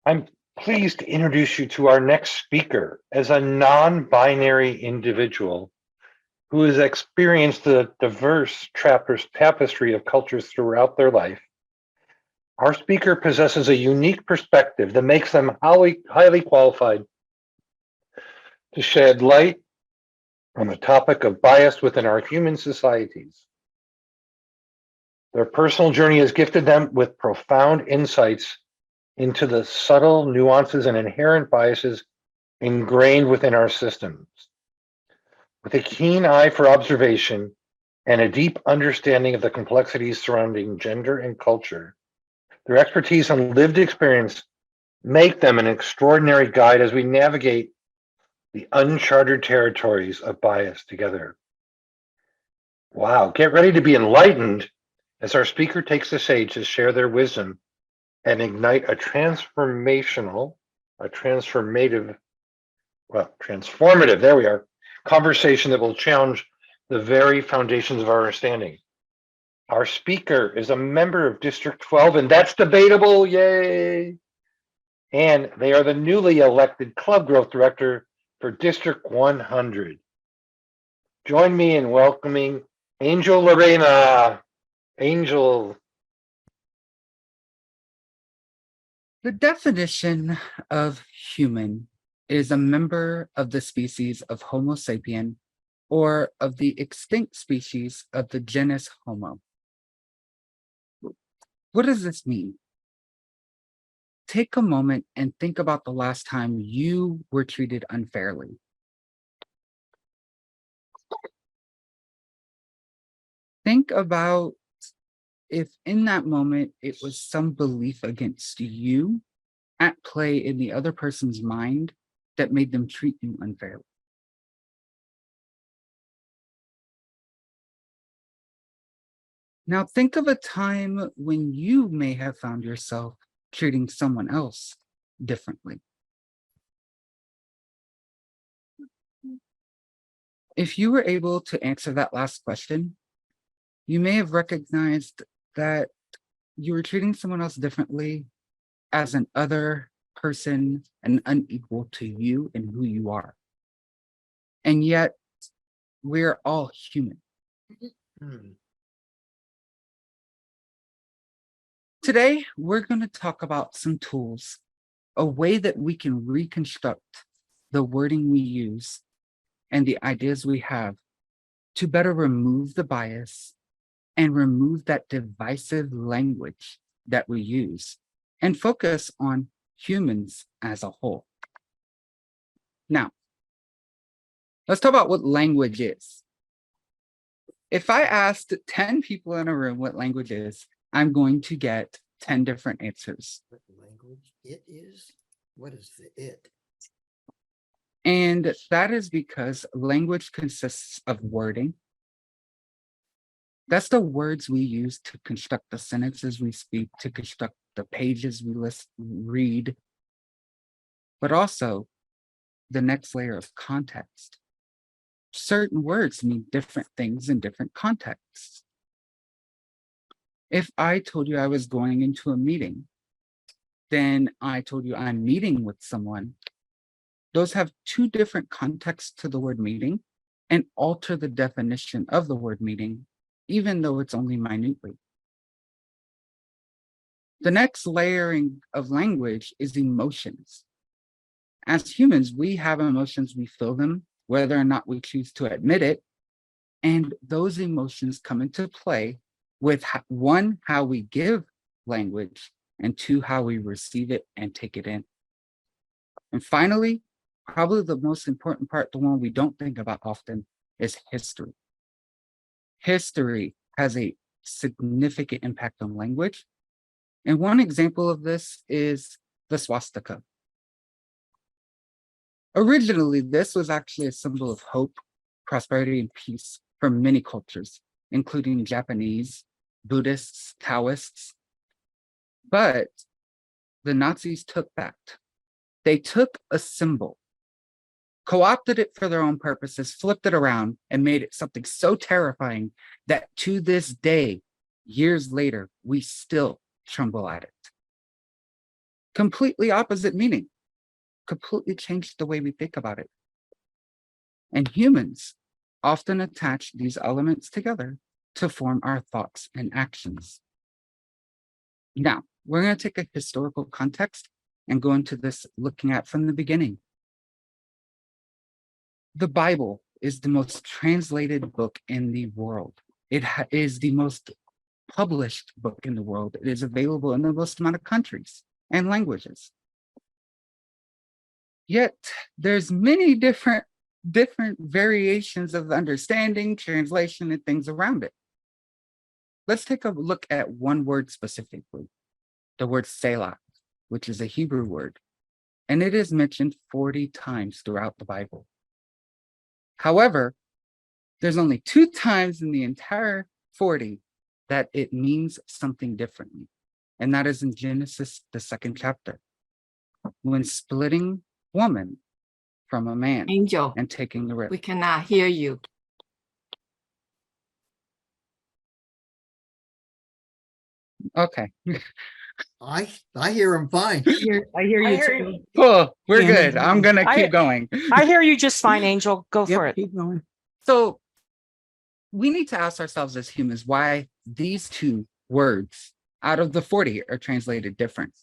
I'm pleased to introduce you to our next speaker as a non-binary individual who has experienced the diverse tapestry of cultures throughout their life. Our speaker possesses a unique perspective that makes them highly qualified to shed light on the topic of bias within our human societies. Their personal journey has gifted them with profound insights into the subtle nuances and inherent biases ingrained within our systems. With a keen eye for observation and a deep understanding of the complexities surrounding gender and culture, their expertise and lived experience make them an extraordinary guide as we navigate the uncharted territories of bias together. Wow, get ready to be enlightened as our speaker takes the stage to share their wisdom and ignite a transformative, there we are, conversation that will challenge the very foundations of our understanding. Our speaker is a member of District 12, and that's debatable, yay! And they are the newly elected Club Growth Director for District 100. Join me in welcoming Angel Larena. Angel. The definition of human is a member of the species of Homo sapien or of the extinct species of the genus Homo. What does this mean? Take a moment and think about the last time you were treated unfairly. Think about if in that moment it was some belief against you at play in the other person's mind that made them treat you unfairly. Now think of a time when you may have found yourself treating someone else differently. If you were able to answer that last question, you may have recognized that you were treating someone else differently as an other person and unequal to you and who you are. And yet, we're all human. Today, we're going to talk about some tools, a way that we can reconstruct the wording we use and the ideas we have to better remove the bias and remove that divisive language that we use and focus on humans as a whole. Now, let's talk about what language is. If I asked 10 people in a room what language is, I'm going to get 10 different answers. What language it is? What is the it? And that is because language consists of wording. That's the words we use to construct the sentences we speak, to construct the pages we read, but also the next layer of context. Certain words mean different things in different contexts. If I told you I was going into a meeting, then I told you I'm meeting with someone, those have two different contexts to the word meeting and alter the definition of the word meeting, even though it's only minutely. The next layering of language is emotions. As humans, we have emotions, we feel them, whether or not we choose to admit it. And those emotions come into play with one, how we give language, and two, how we receive it and take it in. And finally, probably the most important part, the one we don't think about often, is history. History has a significant impact on language. And one example of this is the swastika. Originally, this was actually a symbol of hope, prosperity, and peace for many cultures, including Japanese, Buddhists, Taoists. But the Nazis took that. They took a symbol, co-opted it for their own purposes, flipped it around, and made it something so terrifying that to this day, years later, we still tremble at it. completely opposite meaning, completely changed the way we think about it. And humans often attach these elements together to form our thoughts and actions. Now, we're going to take a historical context and go into this looking at from the beginning. The Bible is the most translated book in the world. It is the most published book in the world. It is available in the most amount of countries and languages. Yet there's many different variations of understanding, translation, and things around it. Let's take a look at one word specifically, the word Selah, which is a Hebrew word, and it is mentioned 40 times throughout the Bible. However, there's only 2 times in the entire 40 that it means something differently. And that is in Genesis, the 2nd chapter, when splitting woman from a man Angel, and taking the rib. we cannot hear you. Okay. I hear him fine. I hear you I hear too. Oh, we're Yeah, good. I'm gonna I- keep going. I hear you just fine, Angel. Go for Yep, it. keep going. So we need to ask ourselves as humans why these 2 words out of the 40 are translated different.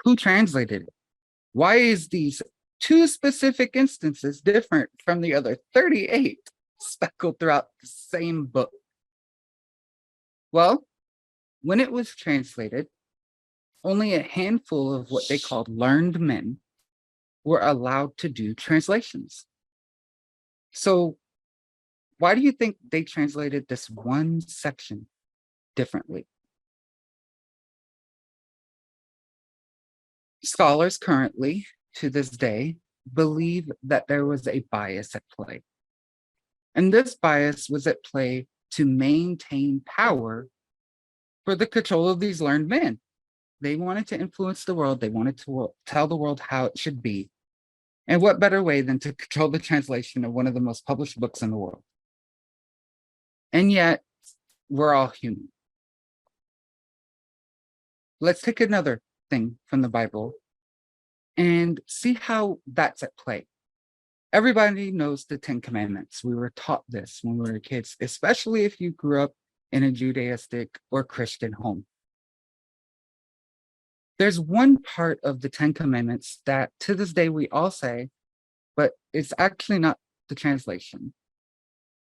Who translated it? Why is these 2 specific instances different from the other 38 speckled throughout the same book? Well, when it was translated, only a handful of what they called learned men were allowed to do translations. So why do you think they translated this one section differently? Scholars currently, to this day, believe that there was a bias at play. And this bias was at play to maintain power for the control of these learned men. They wanted to influence the world. They wanted to tell the world how it should be. And what better way than to control the translation of one of the most published books in the world? And yet, we're all human. Let's take another thing from the Bible and see how that's at play. Everybody knows the 10 Commandments. We were taught this when we were kids, especially if you grew up in a Judaistic or Christian home. There's one part of the 10 Commandments that to this day we all say, but it's actually not the translation.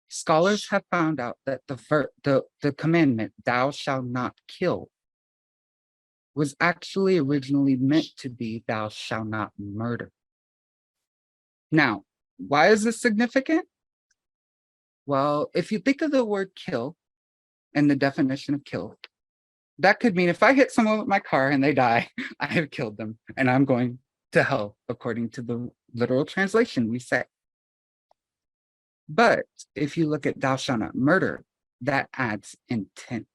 Scholars have found out that the commandment, thou shalt not kill, was actually originally meant to be thou shalt not murder. Now, why is this significant? Well, if you think of the word kill and the definition of kill, that could mean if I hit someone with my car and they die, I have killed them and I'm going to hell, according to the literal translation we say. But if you look at thou shalt not murder, that adds intent.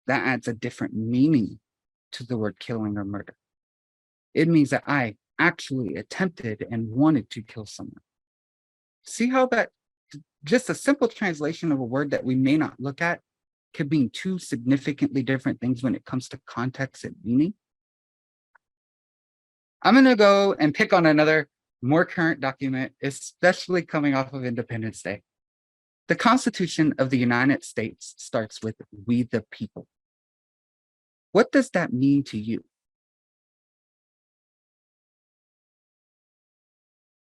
That adds a different meaning to the word killing or murder. It means that I actually attempted and wanted to kill someone. See how that just a simple translation of a word that we may not look at could mean 2 significantly different things when it comes to context and meaning? I'm going to go and pick on another more current document, especially coming off of Independence Day. The Constitution of the United States starts with "We the people." What does that mean to you?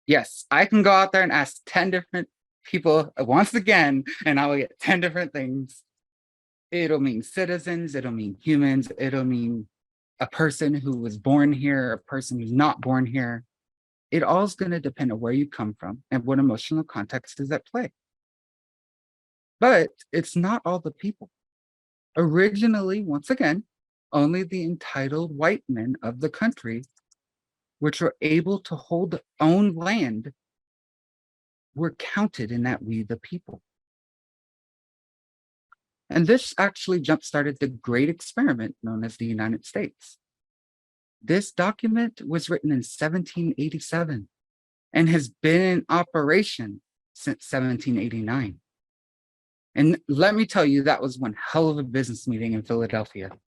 Yes, I can go out there and ask 10 different people once again, and I will get 10 different things. It'll mean citizens, it'll mean humans, it'll mean a person who was born here, a person who's not born here. It all is going to depend on where you come from and what emotional context is at play. But it's not all the people. Originally, once again, only the entitled white men of the country, which were able to hold own land, were counted in that "we the people." And this actually jump-started the great experiment known as the United States. This document was written in 1787 and has been in operation since 1789. And let me tell you, that was one hell of a business meeting in Philadelphia.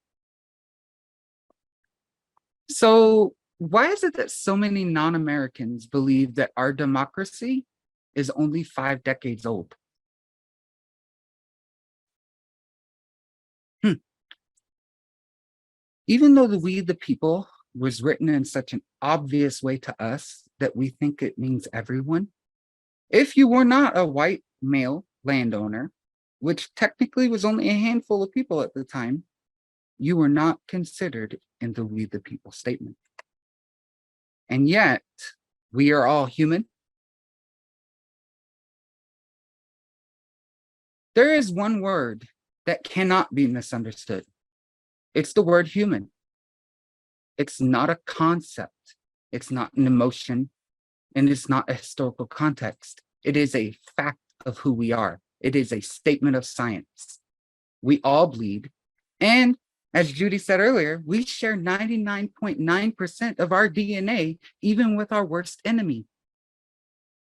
So why is it that so many non-Americans believe that our democracy is only 5 decades old? Even though the "we the people" was written in such an obvious way to us that we think it means everyone, if you were not a white male landowner, which technically was only a handful of people at the time, you were not considered in the "we the people" statement. And yet, we are all human. There is one word that cannot be misunderstood. It's the word human. It's not a concept. It's not an emotion, and it's not a historical context. It is a fact of who we are. It is a statement of science. We all bleed. And as Judy said earlier, we share 99.9% of our DNA, even with our worst enemy,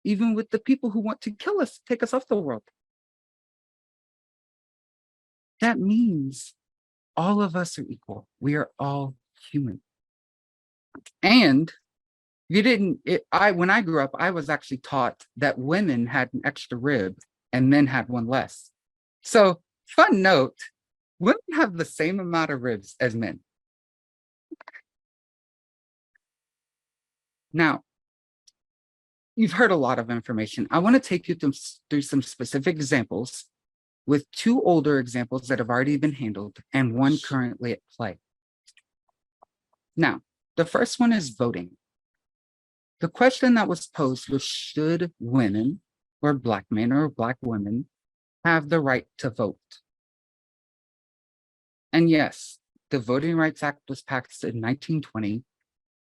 even with the people who want to kill us, take us off the world. That means all of us are equal. We are all human. And when I grew up, I was actually taught that women had an extra rib and men had one less. So, fun note, women have the same amount of ribs as men. Now, you've heard a lot of information. I want to take you through some specific examples with 2 older examples that have already been handled and 1 currently at play. Now, the first one is voting. The question that was posed was, should women or Black men or Black women have the right to vote? And yes, the Voting Rights Act was passed in 1920,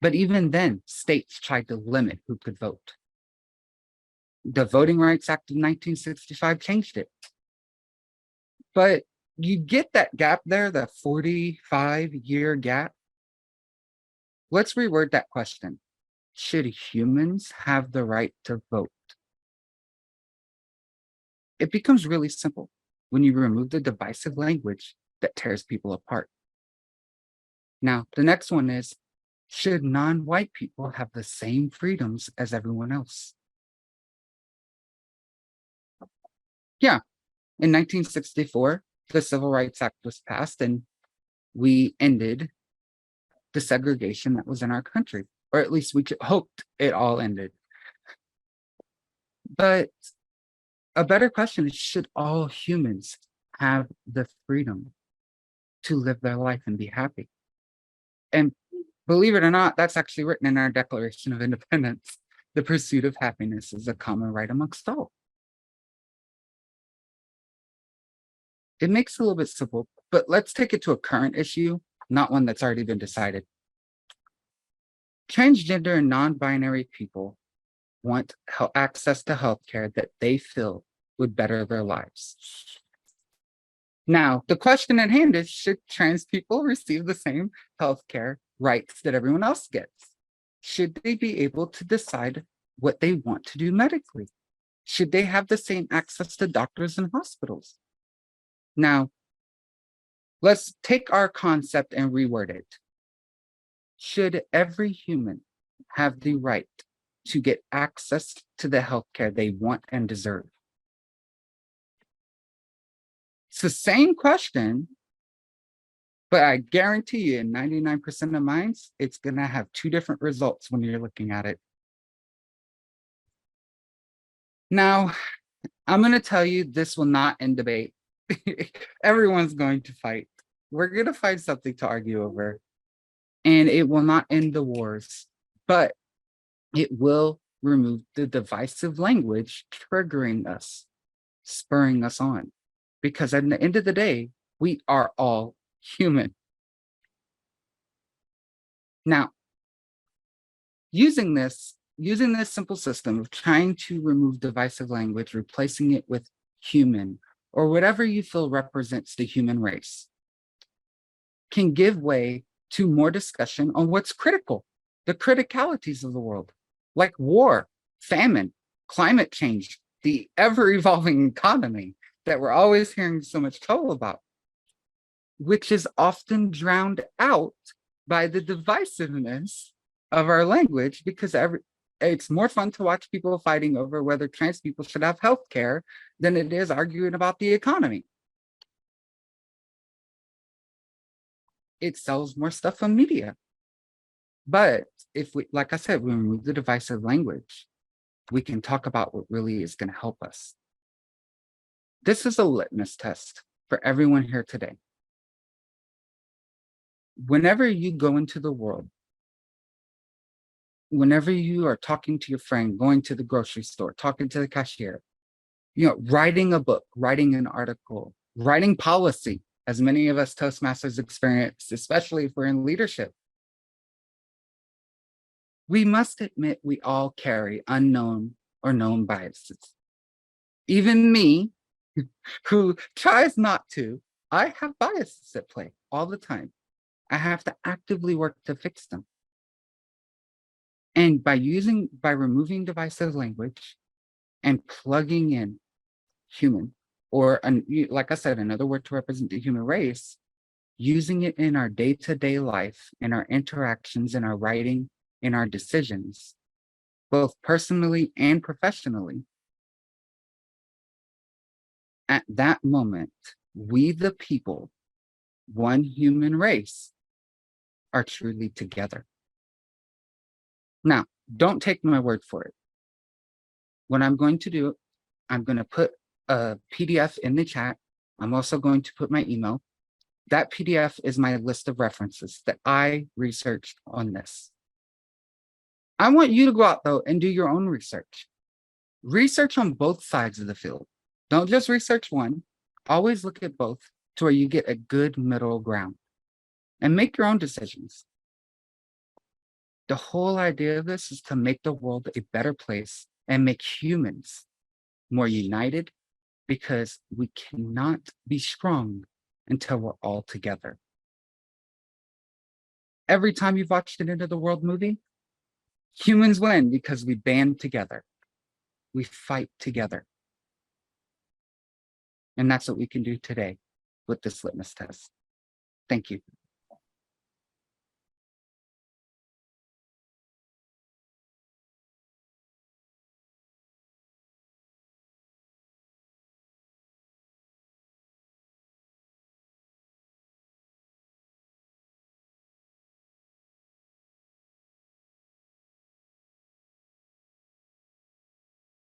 but even then, states tried to limit who could vote. The Voting Rights Act of 1965 changed it. But you get that gap there, the 45-year gap. Let's reword that question. Should humans have the right to vote? It becomes really simple when you remove the divisive language that tears people apart. Now, the next one is, should non-white people have the same freedoms as everyone else? Yeah, in 1964, the Civil Rights Act was passed and we ended the segregation that was in our country, or at least we hoped it all ended. But a better question is, should all humans have the freedom to live their life and be happy? And believe it or not, that's actually written in our Declaration of Independence. The pursuit of happiness is a common right amongst all. It makes it a little bit simple, but let's take it to a current issue, not one that's already been decided. Transgender and non-binary people want access to healthcare that they feel would better their lives. Now, the question at hand is, should trans people receive the same healthcare rights that everyone else gets? Should they be able to decide what they want to do medically? Should they have the same access to doctors and hospitals? Now, let's take our concept and reword it. Should every human have the right to get access to the healthcare they want and deserve? It's the same question, but I guarantee you in 99% of minds, it's gonna have 2 different results when you're looking at it. Now, I'm gonna tell you, this will not end debate. Everyone's going to fight. We're gonna find something to argue over, and it will not end the wars, but it will remove the divisive language triggering us, spurring us on. Because at the end of the day, we are all human. Now, using this simple system of trying to remove divisive language, replacing it with human, or whatever you feel represents the human race, can give way to more discussion on what's critical, the criticalities of the world, like war, famine, climate change, the ever-evolving economy that we're always hearing so much trouble about, which is often drowned out by the divisiveness of our language, because it's more fun to watch people fighting over whether trans people should have health care than it is arguing about the economy. It sells more stuff on media. But if we, like I said, we remove the divisive language, we can talk about what really is going to help us. This is a litmus test for everyone here today. Whenever you go into the world, whenever you are talking to your friend, going to the grocery store, talking to the cashier, writing a book, writing an article, writing policy, as many of us Toastmasters experience, especially if we're in leadership, we must admit we all carry unknown or known biases. Even me, who tries not to, I have biases at play all the time. I have to actively work to fix them. And by removing divisive language and plugging in human, or like I said, another word to represent the human race, using it in our day-to-day life, in our interactions, in our writing, in our decisions, both personally and professionally, at that moment, we the people, one human race, are truly together. Now, don't take my word for it. What I'm going to do, I'm going to put a PDF in the chat. I'm also going to put my email. That PDF is my list of references that I researched on this. I want you to go out though and do your own research. Research on both sides of the field. Don't just research one. Always look at both to where you get a good middle ground and make your own decisions. The whole idea of this is to make the world a better place and make humans more united, because we cannot be strong until we're all together. Every time you've watched an End of the World movie, humans win because we band together. We fight together. And that's what we can do today with this litmus test. Thank you.